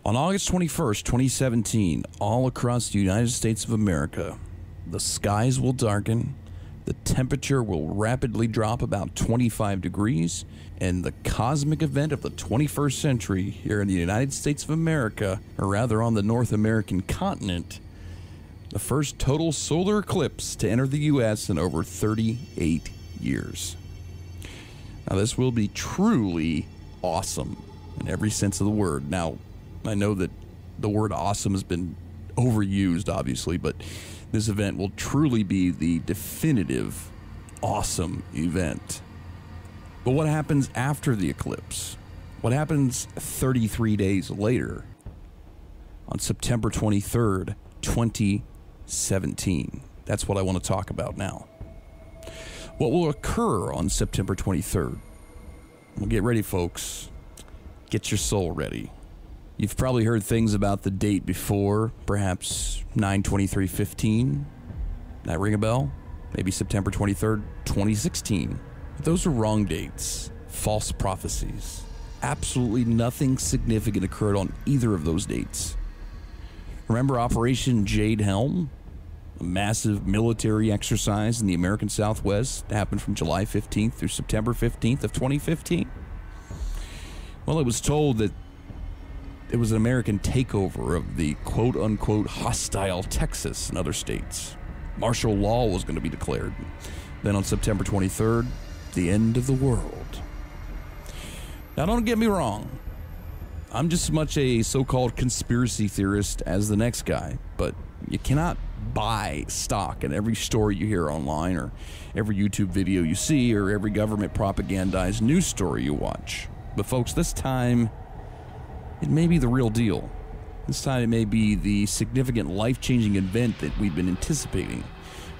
On August 21st, 2017, all across the United States of America, the skies will darken, the temperature will rapidly drop about 25 degrees, and the cosmic event of the 21st century here in the United States of America, or rather on the North American continent, the first total solar eclipse to enter the U.S. in over 38 years. Now, this will be truly awesome in every sense of the word. Now, I know that the word awesome has been overused, obviously, but this event will truly be the definitive awesome event. But what happens after the eclipse? What happens 33 days later on September 23rd, 2017? That's what I want to talk about now. What will occur on September 23rd? Well, get ready, folks. Get your soul ready. You've probably heard things about the date before, perhaps 9/23/15. That ring a bell? Maybe September 23rd, 2016. But those are wrong dates. False prophecies. Absolutely nothing significant occurred on either of those dates. Remember Operation Jade Helm? A massive military exercise in the American Southwest that happened from July 15th through September 15th of 2015? Well, it was told that it was an American takeover of the quote-unquote hostile Texas and other states. Martial law was going to be declared. Then on September 23rd, the end of the world. Now, don't get me wrong. I'm just as much a so-called conspiracy theorist as the next guy, but you cannot buy stock in every story you hear online or every YouTube video you see or every government propagandized news story you watch. But folks, this time, it may be the real deal. This time it may be the significant life-changing event that we've been anticipating.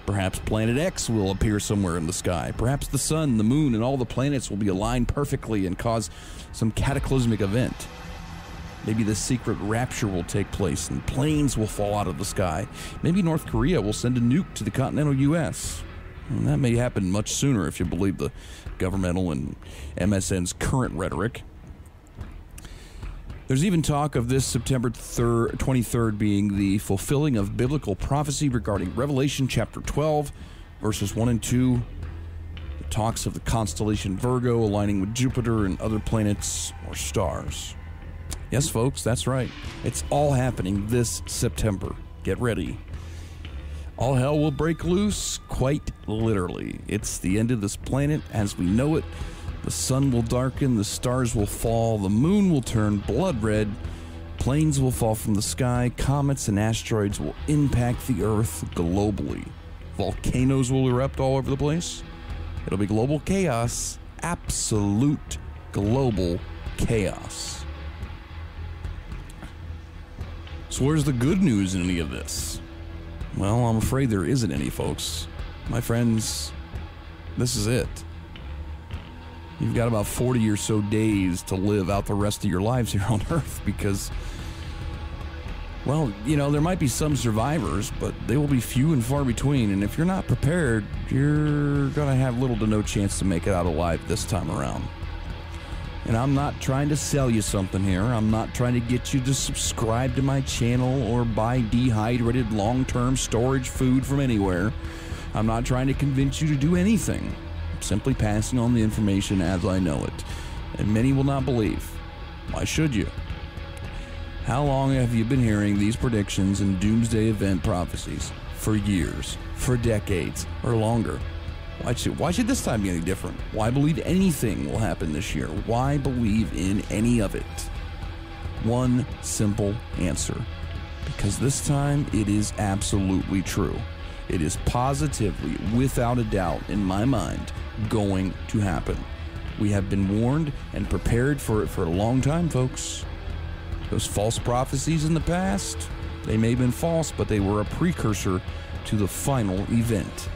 Perhaps Planet X will appear somewhere in the sky. Perhaps the sun, the moon, and all the planets will be aligned perfectly and cause some cataclysmic event. Maybe the secret rapture will take place and planes will fall out of the sky. Maybe North Korea will send a nuke to the continental U.S. And that may happen much sooner if you believe the governmental and MSN's current rhetoric. There's even talk of this September 23rd being the fulfilling of biblical prophecy regarding Revelation chapter 12, verses 1 and 2. The talks of the constellation Virgo aligning with Jupiter and other planets or stars. Yes, folks, that's right. It's all happening this September. Get ready. All hell will break loose, quite literally. It's the end of this planet as we know it. The sun will darken, the stars will fall, the moon will turn blood red, planes will fall from the sky, comets and asteroids will impact the Earth globally. Volcanoes will erupt all over the place. It'll be global chaos, absolute global chaos. So where's the good news in any of this? Well, I'm afraid there isn't any, folks. My friends, this is it. You've got about 40 or so days to live out the rest of your lives here on Earth because, well, you know, there might be some survivors, but they will be few and far between. And if you're not prepared, you're going to have little to no chance to make it out alive this time around. And I'm not trying to sell you something here. I'm not trying to get you to subscribe to my channel or buy dehydrated long-term storage food from anywhere. I'm not trying to convince you to do anything. Simply passing on the information as I know it, and many will not believe. Why should you? How long have you been hearing these predictions and doomsday event prophecies? For years, for decades, or longer. Why should this time be any different? Why believe anything will happen this year? Why believe in any of it? One simple answer. Because this time it is absolutely true. It is positively, without a doubt, in my mind, going to happen. We have been warned and prepared for it for a long time, folks. Those false prophecies in the past, they may have been false, but they were a precursor to the final event.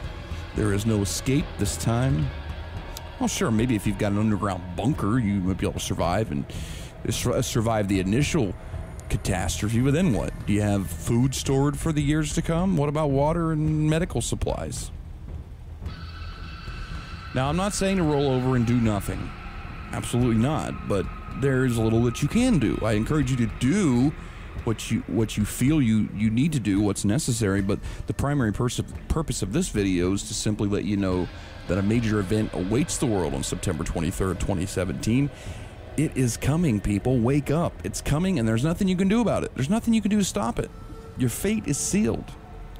There is no escape this time. Well, sure, maybe if you've got an underground bunker, you might be able to survive and survive the initial catastrophe, but then what? Do you have food stored for the years to come? What about water and medical supplies? Now, I'm not saying to roll over and do nothing. Absolutely not. But there's little that you can do. I encourage you to do what you feel you need to do, what's necessary, but the primary purpose of this video is to simply let you know that a major event awaits the world on September 23rd, 2017. It is coming, people. Wake up. It's coming, and there's nothing you can do about it. There's nothing you can do to stop it. Your fate is sealed.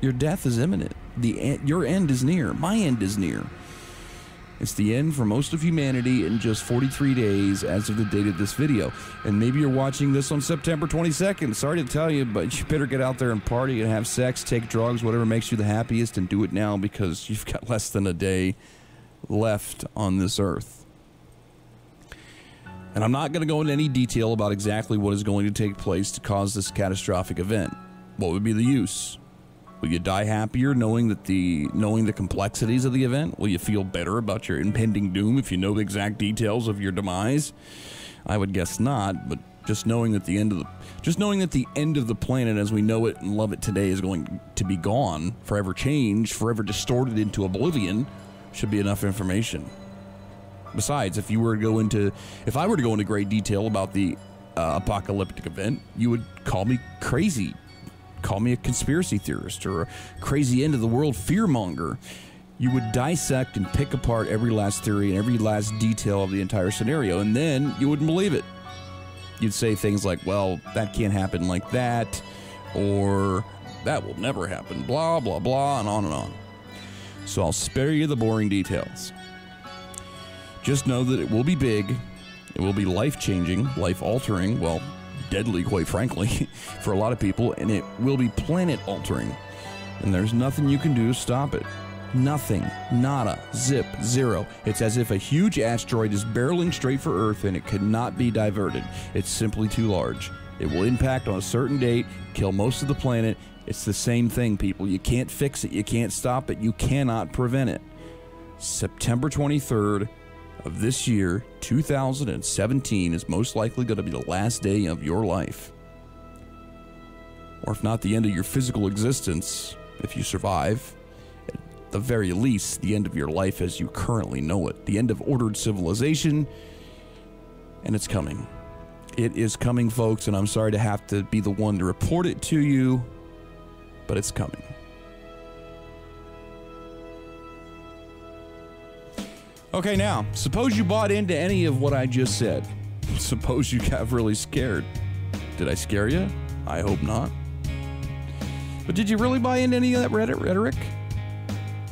Your death is imminent. Your end is near. My end is near. It's the end for most of humanity in just 43 days as of the date of this video. And maybe you're watching this on September 22nd. Sorry to tell you, but you better get out there and party and have sex, take drugs, whatever makes you the happiest, and do it now because you've got less than a day left on this earth. And I'm not going to go into any detail about exactly what is going to take place to cause this catastrophic event. What would be the use? Will you die happier knowing the complexities of the event? Will you feel better about your impending doom if you know the exact details of your demise? I would guess not, but just knowing that the end of the planet as we know it and love it today is going to be gone, forever changed, forever distorted into oblivion, should be enough information. Besides, if I were to go into great detail about the apocalyptic event, you would call me crazy. Call me a conspiracy theorist or a crazy end of the world fearmonger. You would dissect and pick apart every last theory and every last detail of the entire scenario, and then you wouldn't believe it. You'd say things like, well, that can't happen like that, or that will never happen, blah, blah, blah, and on and on. So I'll spare you the boring details. Just know that it will be big, it will be life-changing, life-altering, well, deadly, quite frankly, for a lot of people, and it will be planet-altering. And there's nothing you can do to stop it. Nothing. Nada. Zip. Zero. It's as if a huge asteroid is barreling straight for Earth and it cannot be diverted. It's simply too large. It will impact on a certain date, kill most of the planet. It's the same thing, people. You can't fix it. You can't stop it. You cannot prevent it. September 23rd of this year, 2017, is most likely going to be the last day of your life. Or if not the end of your physical existence, if you survive, at the very least, the end of your life as you currently know it. The end of ordered civilization, and it's coming. It is coming, folks, and I'm sorry to have to be the one to report it to you, but it's coming. Okay, now, suppose you bought into any of what I just said. Suppose you got really scared. Did I scare you? I hope not. But did you really buy into any of that rhetoric?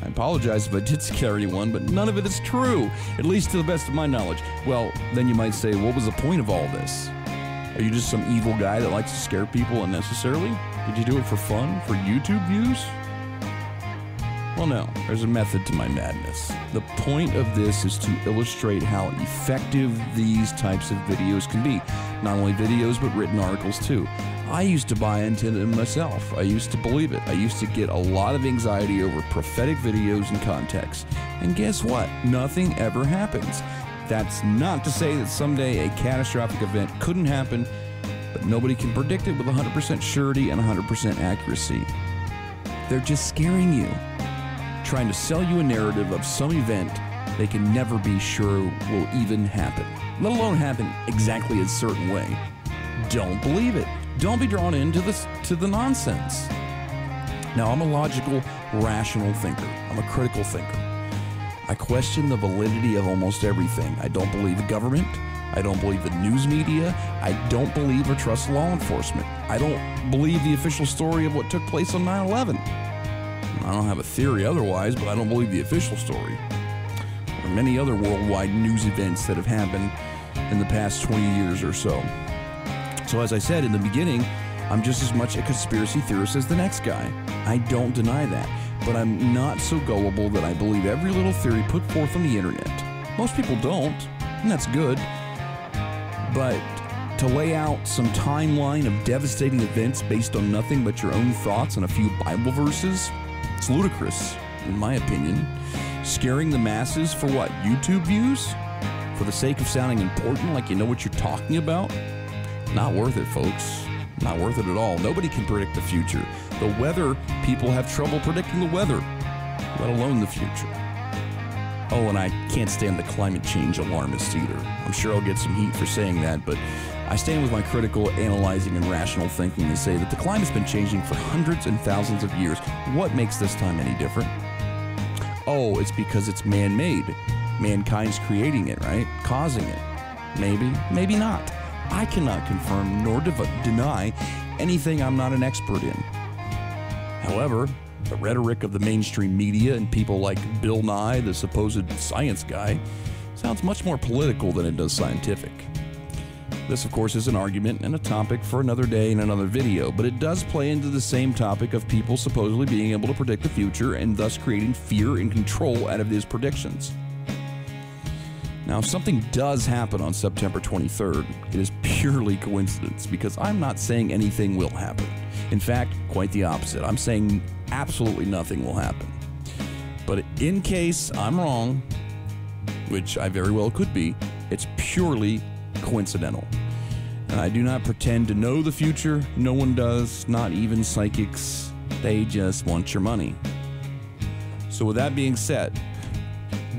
I apologize if I did scare anyone, but none of it is true, at least to the best of my knowledge. Well, then you might say, what was the point of all this? Are you just some evil guy that likes to scare people unnecessarily? Did you do it for fun? For YouTube views? Well, no, there's a method to my madness. The point of this is to illustrate how effective these types of videos can be. Not only videos, but written articles too. I used to buy into them myself. I used to believe it. I used to get a lot of anxiety over prophetic videos and context. And guess what? Nothing ever happens. That's not to say that someday a catastrophic event couldn't happen, but nobody can predict it with 100% surety and 100% accuracy. They're just scaring you, trying to sell you a narrative of some event they can never be sure will even happen, let alone happen exactly a certain way. Don't believe it. Don't be drawn into the nonsense. Now, I'm a logical, rational thinker. I'm a critical thinker. I question the validity of almost everything. I don't believe the government. I don't believe the news media. I don't believe or trust law enforcement. I don't believe the official story of what took place on 9/11. I don't have a theory otherwise, but I don't believe the official story. Or many other worldwide news events that have happened in the past 20 years or so. So as I said in the beginning, I'm just as much a conspiracy theorist as the next guy. I don't deny that, but I'm not so gullible that I believe every little theory put forth on the internet. Most people don't, and that's good. But to lay out some timeline of devastating events based on nothing but your own thoughts and a few Bible verses, it's ludicrous, in my opinion. Scaring the masses for what? YouTube views? For the sake of sounding important, like you know what you're talking about? Not worth it, folks. Not worth it at all. Nobody can predict the future. The weather, people have trouble predicting the weather, let alone the future. Oh, and I can't stand the climate change alarmists either. I'm sure I'll get some heat for saying that, but I stand with my critical, analyzing, and rational thinking to say that the climate's been changing for hundreds and thousands of years. What makes this time any different? Oh, it's because it's man-made. Mankind's creating it, right? Causing it. Maybe, maybe not. I cannot confirm nor deny anything I'm not an expert in. However, the rhetoric of the mainstream media and people like Bill Nye, the supposed science guy, sounds much more political than it does scientific. This, of course, is an argument and a topic for another day in another video, but it does play into the same topic of people supposedly being able to predict the future and thus creating fear and control out of these predictions. Now, if something does happen on September 23rd, it is purely coincidence, because I'm not saying anything will happen. In fact, quite the opposite. I'm saying absolutely nothing will happen. But in case I'm wrong, which I very well could be, it's purely coincidental. And I do not pretend to know the future. No one does, not even psychics. They just want your money. So with that being said,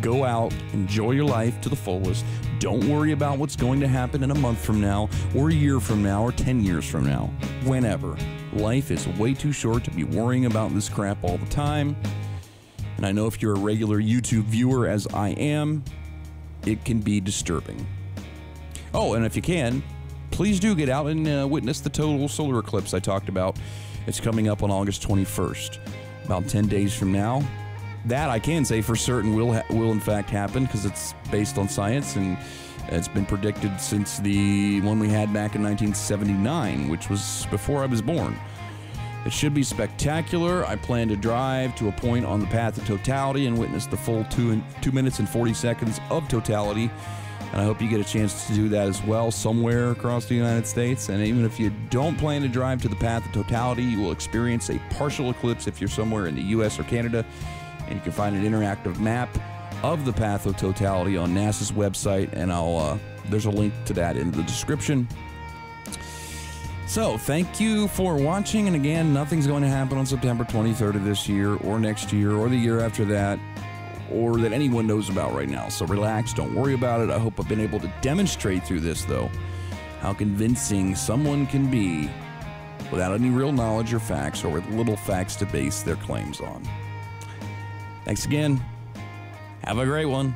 go out, enjoy your life to the fullest. Don't worry about what's going to happen in a month from now, or a year from now, or 10 years from now. Whenever. Life is way too short to be worrying about this crap all the time. And I know if you're a regular YouTube viewer, as I am, it can be disturbing. Oh, and if you can, please do get out and witness the total solar eclipse I talked about. It's coming up on August 21st, about 10 days from now. That I can say for certain will in fact happen, because it's based on science, and it's been predicted since the one we had back in 1979, which was before I was born. It should be spectacular. I plan to drive to a point on the path of totality and witness the full 2 minutes and 40 seconds of totality. And I hope you get a chance to do that as well somewhere across the United States. And even if you don't plan to drive to the path of totality, you will experience a partial eclipse if you're somewhere in the US or Canada. And you can find an interactive map of the path of totality on NASA's website, and there's a link to that in the description. So, thank you for watching, and again, nothing's going to happen on September 23rd of this year, or next year, or the year after that, or that anyone knows about right now. So relax, don't worry about it. I hope I've been able to demonstrate through this, though, how convincing someone can be without any real knowledge or facts, or with little facts to base their claims on. Thanks again. Have a great one.